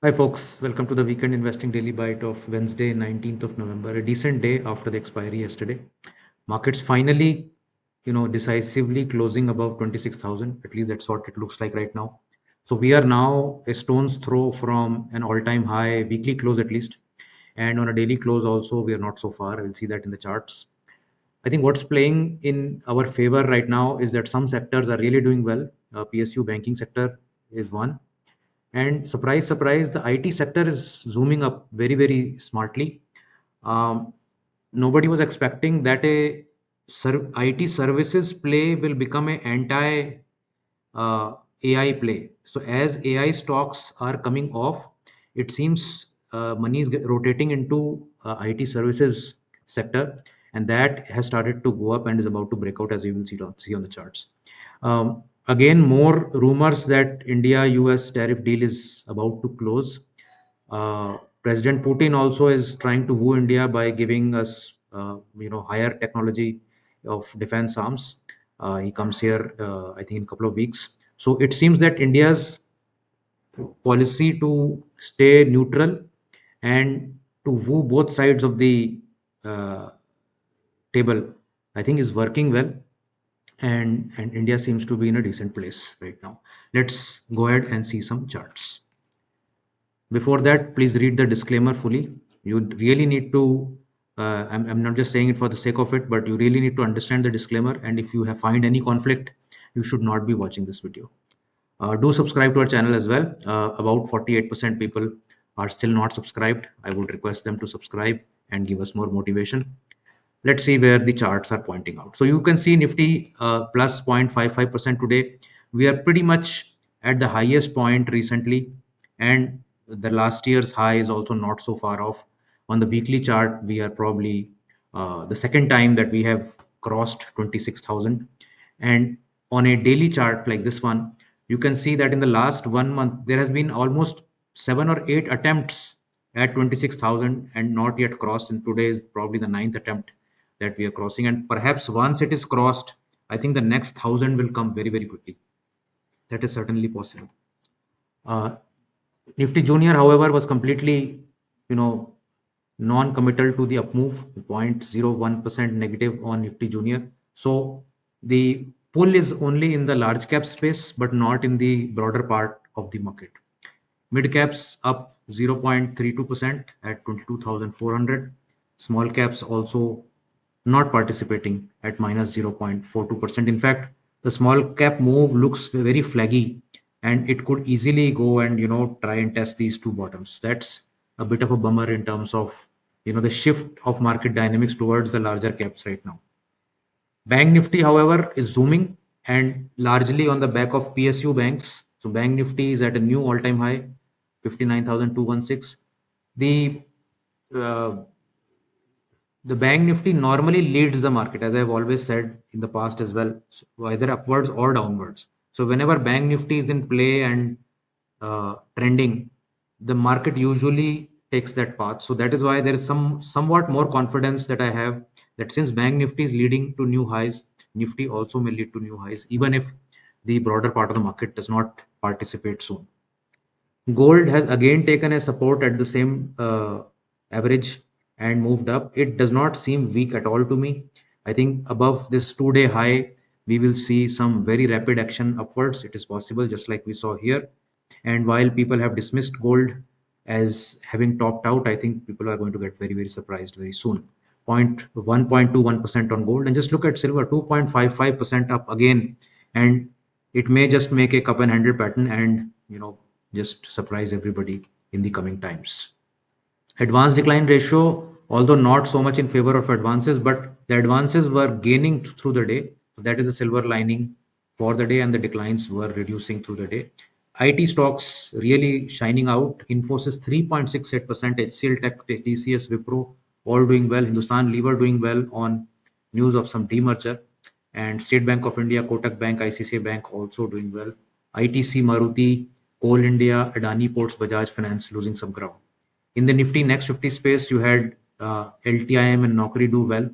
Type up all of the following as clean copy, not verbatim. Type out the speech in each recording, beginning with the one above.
Hi, folks. Welcome to the Weekend Investing Daily Bite of Wednesday, 19th of November, a decent day after the expiry yesterday. Markets finally, decisively closing above 26,000. At least that's what it looks like right now. So we are now a stone's throw from an all-time high weekly close at least. And on a daily close also, we are not so far. We'll see that in the charts. I think what's playing in our favor right now is that some sectors are really doing well. PSU banking sector is one, and surprise, surprise, the IT sector is zooming up very, very smartly. Um, Nobody was expecting that IT services play will become an anti AI play. So as AI stocks are coming off, it seems money is rotating into IT services sector, and that has started to go up and is about to break out, as you will see on the charts. Again, more rumors that India-US tariff deal is about to close. President Putin also is trying to woo India by giving us, higher technology of defense arms. He comes here, I think, in a couple of weeks. So it seems that India's policy to stay neutral and to woo both sides of the uh, table, I think, is working well, and India seems to be in a decent place right now. Let's go ahead and see some charts. Before that, please read the disclaimer fully. You really need to, I'm not just saying it for the sake of it, but you really need to understand the disclaimer. And if you have find any conflict, you should not be watching this video. Do subscribe to our channel as well. About 48% people are still not subscribed. I would request them to subscribe and give us more motivation. Let's see where the charts are pointing out. So you can see Nifty plus 0.55% today. We are pretty much at the highest point recently, and the last year's high is also not so far off. On the weekly chart, we are probably the second time that we have crossed 26,000. And on a daily chart like this one, you can see that in the last 1 month, there has been almost 7 or 8 attempts at 26,000 and not yet crossed. And today is probably the ninth attempt that we are crossing. And perhaps once it is crossed, I think the next thousand will come very, very quickly. That is certainly possible. Uh, Nifty Junior, however, was completely, you know, non-committal to the up move, 0.01% negative on Nifty Junior. So the pull is only in the large cap space, but not in the broader part of the market. Mid caps up 0.32% at 22,400. Small caps also not participating at minus 0.42%. In fact, the small cap move looks very flaggy, and it could easily go and try and test these two bottoms. That's a bit of a bummer in terms of the shift of market dynamics towards the larger caps right now. Bank Nifty, however, is zooming and largely on the back of PSU banks. So Bank Nifty is at a new all-time high, 59,216. The uh, the Bank Nifty normally leads the market, as I've always said in the past as well, so either upwards or downwards. So whenever Bank Nifty is in play and trending, the market usually takes that path. So that is why there is somewhat more confidence that I have that since Bank Nifty is leading to new highs, Nifty also may lead to new highs, even if the broader part of the market does not participate soon. Gold has again taken a support at the same average and moved up. It does not seem weak at all to me. I think above this 2 day high, we will see some very rapid action upwards. It is possible, just like we saw here. And while people have dismissed gold as having topped out, I think people are going to get very, very surprised very soon. 1.21% on gold. And just look at silver, 2.55% up again. And it may just make a cup and handle pattern and just surprise everybody in the coming times. Advance decline ratio, although not so much in favor of advances, but the advances were gaining through the day. So that is a silver lining for the day, and the declines were reducing through the day. IT stocks really shining out. Infosys 3.68%, HCL Tech, TCS, Wipro all doing well. Hindustan Lever doing well on news of some demerger, and State Bank of India, Kotak Bank, ICICI Bank also doing well. ITC, Maruti, Coal India, Adani Ports, Bajaj Finance losing some ground. In the Nifty Next 50 space, you had LTIM and Naukri do well.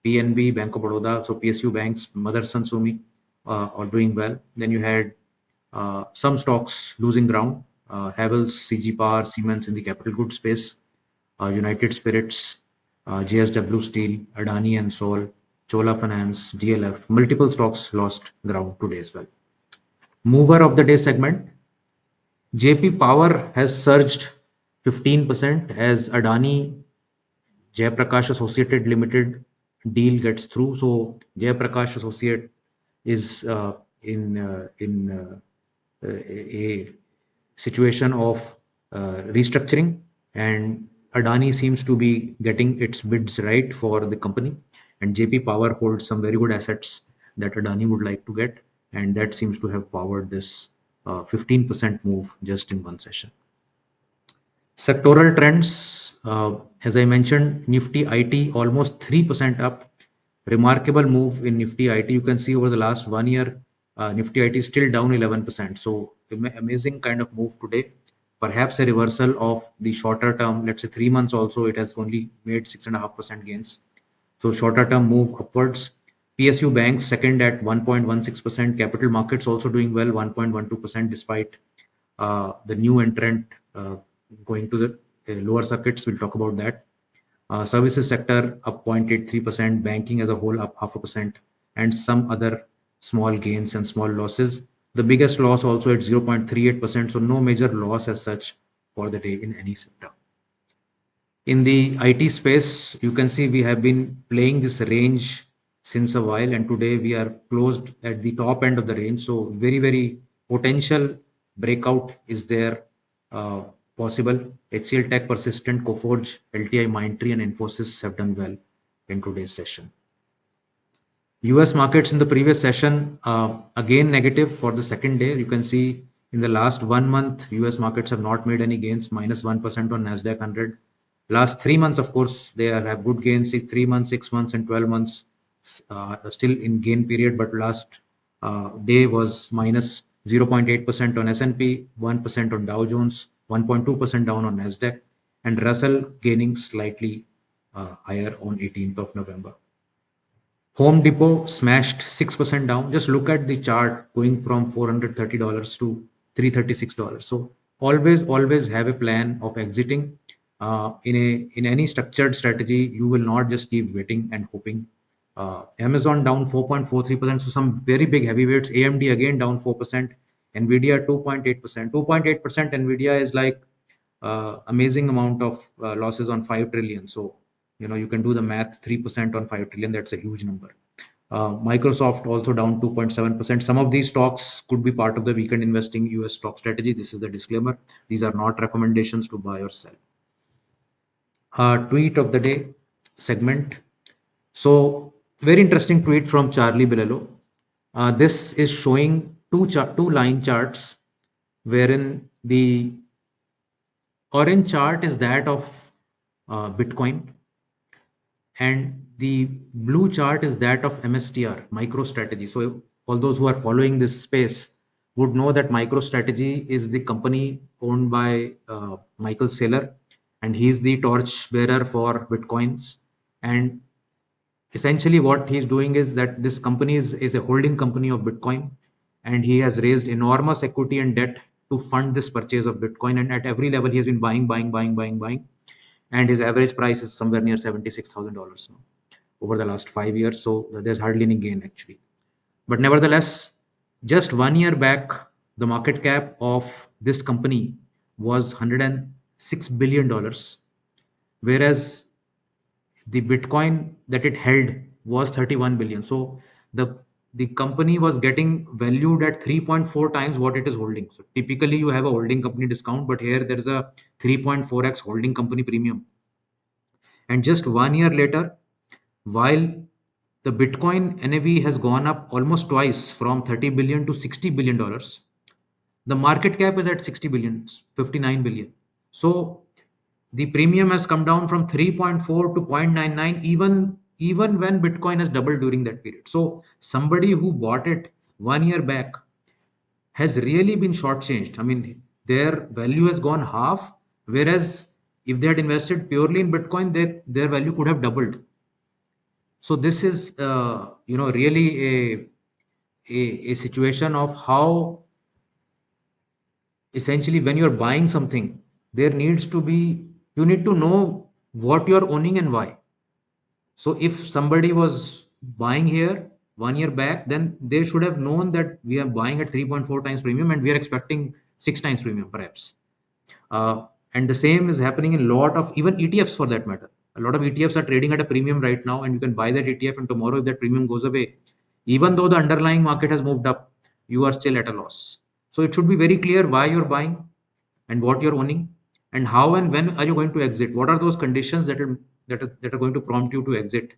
PNB, Bank of Baroda, so PSU banks, Motherson Sumi are doing well. Then you had some stocks losing ground. Havells, CG Power, Siemens in the capital goods space, United Spirits, JSW Steel, Adani and Sol, Chola Finance, DLF. Multiple stocks lost ground today as well. Mover of the day segment, JP Power has surged 15% as Adani Jayaprakash Associated Limited deal gets through. So Jayaprakash Associate is in a situation of restructuring, and Adani seems to be getting its bids right for the company, and JP Power holds some very good assets that Adani would like to get, and that seems to have powered this 15% move just in one session. Sectoral trends, as I mentioned, Nifty IT almost 3% up. Remarkable move in Nifty IT. You can see over the last 1 year, Nifty IT is still down 11%. So amazing kind of move today. Perhaps a reversal of the shorter term, let's say 3 months also, it has only made 6.5% gains. So shorter term move upwards. PSU banks second at 1.16%. Capital markets also doing well, 1.12% despite the new entrant going to the lower circuits. We'll talk about that. Services sector up 0.83%, banking as a whole up 0.5%, and some other small gains and small losses. The biggest loss also at 0.38%, so no major loss as such for the day in any sector. In the IT space, you can see we have been playing this range since a while, and today we are closed at the top end of the range. So very, very potential breakout is there uh, possible. HCL Tech, Persistent, Coforge, LTI, Mindtree, and Infosys have done well in today's session. US markets in the previous session, again negative for the second day. You can see in the last 1 month, US markets have not made any gains, -1% on NASDAQ 100. Last 3 months, of course, they have good gains, 3 months, 6 months, and 12 months still in gain period. But last day was minus 0.8% on S&P, 1% on Dow Jones, 1.2% down on NASDAQ, and Russell gaining slightly higher on 18th of November. Home Depot smashed 6% down. Just look at the chart going from $430 to $336. So always have a plan of exiting. In any structured strategy, you will not just keep waiting and hoping. Amazon down 4.43%. So some very big heavyweights. AMD again down 4%. Nvidia 2.8%. 2.8% Nvidia is like amazing amount of losses on 5 trillion. So you can do the math. 3% on 5 trillion, that's a huge number. Microsoft also down 2.7%. Some of these stocks could be part of the weekend investing US stock strategy. This is the disclaimer. These are not recommendations to buy or sell. Tweet of the day segment. So very interesting tweet from Charlie Bilello. This is showing two line charts wherein the orange chart is that of Bitcoin, and the blue chart is that of MSTR, MicroStrategy. So all those who are following this space would know that MicroStrategy is the company owned by Michael Saylor, and he's the torch bearer for Bitcoins. And essentially what he's doing is that this company is a holding company of Bitcoin, and he has raised enormous equity and debt to fund this purchase of Bitcoin. And at every level, he has been buying, and his average price is somewhere near $76,000 now over the last 5 years. So there's hardly any gain actually. But nevertheless, just 1 year back, the market cap of this company was $106 billion, whereas the Bitcoin that it held was 31 billion. So the company was getting valued at 3.4 times what it is holding. So typically you have a holding company discount, but here there is a 3.4x holding company premium. And just 1 year later, while the Bitcoin NAV has gone up almost twice from 30 billion to 60 billion dollars, the market cap is at 60 billion, 59 billion. So the premium has come down from 3.4 to 0.99, even when Bitcoin has doubled during that period. So somebody who bought it 1 year back has really been shortchanged. I mean, their value has gone half, whereas if they had invested purely in Bitcoin, their value could have doubled. So this is really a situation of how essentially when you're buying something, there needs to be, you need to know what you're owning and why. So if somebody was buying here 1 year back, then they should have known that we are buying at 3.4 times premium and we are expecting 6 times premium perhaps. And the same is happening in a lot of even ETFs for that matter. A lot of ETFs are trading at a premium right now, and you can buy that ETF, and tomorrow, if that premium goes away, even though the underlying market has moved up, you are still at a loss. So it should be very clear why you're buying and what you're owning, and how and when are you going to exit. What are those conditions that are going to prompt you to exit,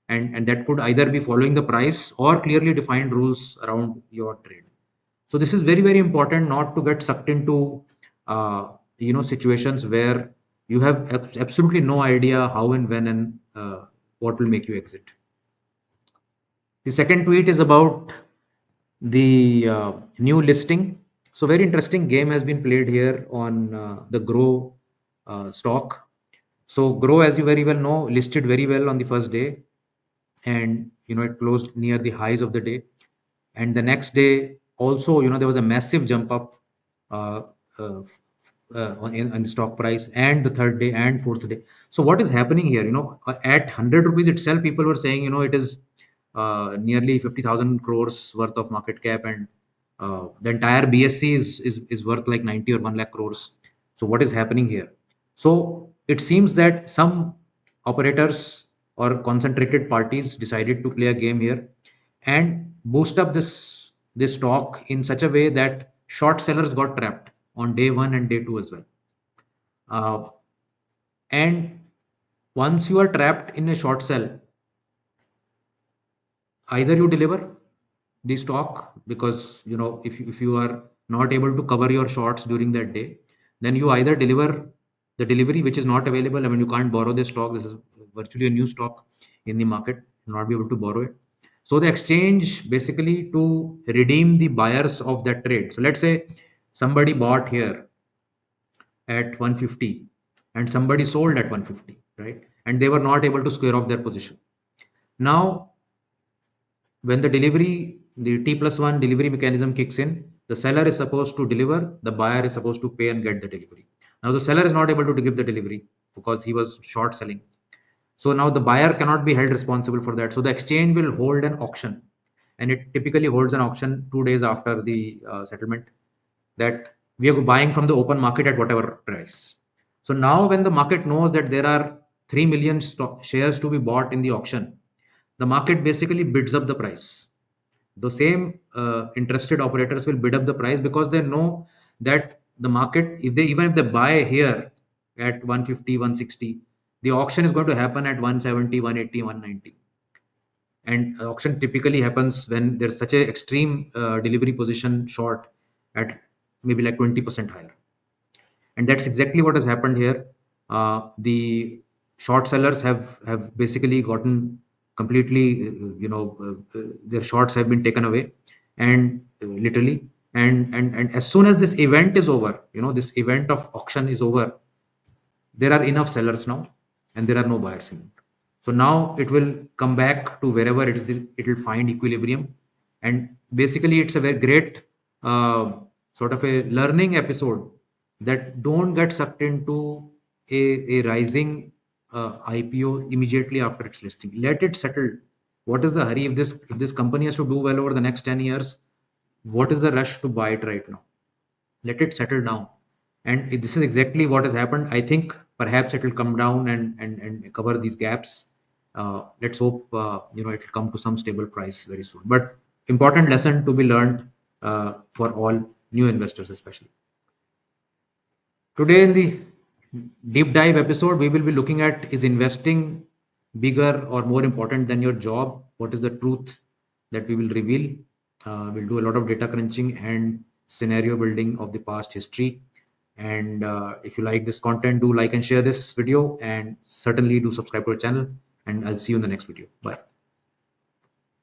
and that could either be following the price or clearly defined rules around your trade. So this is very, very important not to get sucked into situations where you have absolutely no idea how and when and what will make you exit. The second tweet is about the new listing. So very interesting game has been played here on the Grow stock. So Grow, as you very well know, listed very well on the first day, and it closed near the highs of the day. And the next day also, there was a massive jump up uh, uh, in the stock price, and the third day and fourth day. So what is happening here, at 100 rupees itself, people were saying, it is nearly 50,000 crores worth of market cap, and the entire BSC is worth like 90 or 1 lakh crores. So what is happening here? So it seems that some operators or concentrated parties decided to play a game here and boost up this stock in such a way that short sellers got trapped on day one and day two as well. Uh, and once you are trapped in a short sell, either you deliver the stock, because if you are not able to cover your shorts during that day, then you either deliver the delivery, which is not available. I mean, you can't borrow the stock. This is virtually a new stock in the market. You'll not be able to borrow it. So the exchange basically to redeem the buyers of that trade. So let's say somebody bought here at 150 and somebody sold at 150, right? And they were not able to square off their position. Now when the T+1 delivery mechanism kicks in, the seller is supposed to deliver, the buyer is supposed to pay and get the delivery. Now the seller is not able to give the delivery because he was short selling. So now the buyer cannot be held responsible for that. So the exchange will hold an auction, and it typically holds an auction 2 days after the settlement, that we are buying from the open market at whatever price. So now when the market knows that there are 3 million shares to be bought in the auction, the market basically bids up the price. The same interested operators will bid up the price because they know that the market, if they buy here at 150, 160, the auction is going to happen at 170, 180, 190. And auction typically happens when there's such a extreme delivery position short at maybe like 20% higher. And that's exactly what has happened here. The short sellers have basically gotten completely, their shorts have been taken away, and literally, and as soon as this event is over, this event of auction is over, there are enough sellers now, and there are no buyers anymore. So now it will come back to wherever it is. It will find equilibrium, and basically it's a very great sort of a learning episode, that don't get sucked into a rising IPO immediately after its listing. Let it settle. What is the hurry? If this company has to do well over the next 10 years, what is the rush to buy it right now? Let it settle down. And this is exactly what has happened. I think perhaps it will come down and cover these gaps. Let's hope it will come to some stable price very soon. But important lesson to be learned for all new investors, especially. Today in the deep dive episode, we will be looking at, is investing bigger or more important than your job? What is the truth that we will reveal? We'll do a lot of data crunching and scenario building of the past history. And if you like this content, do like and share this video, and certainly do subscribe to our channel. And I'll see you in the next video. Bye.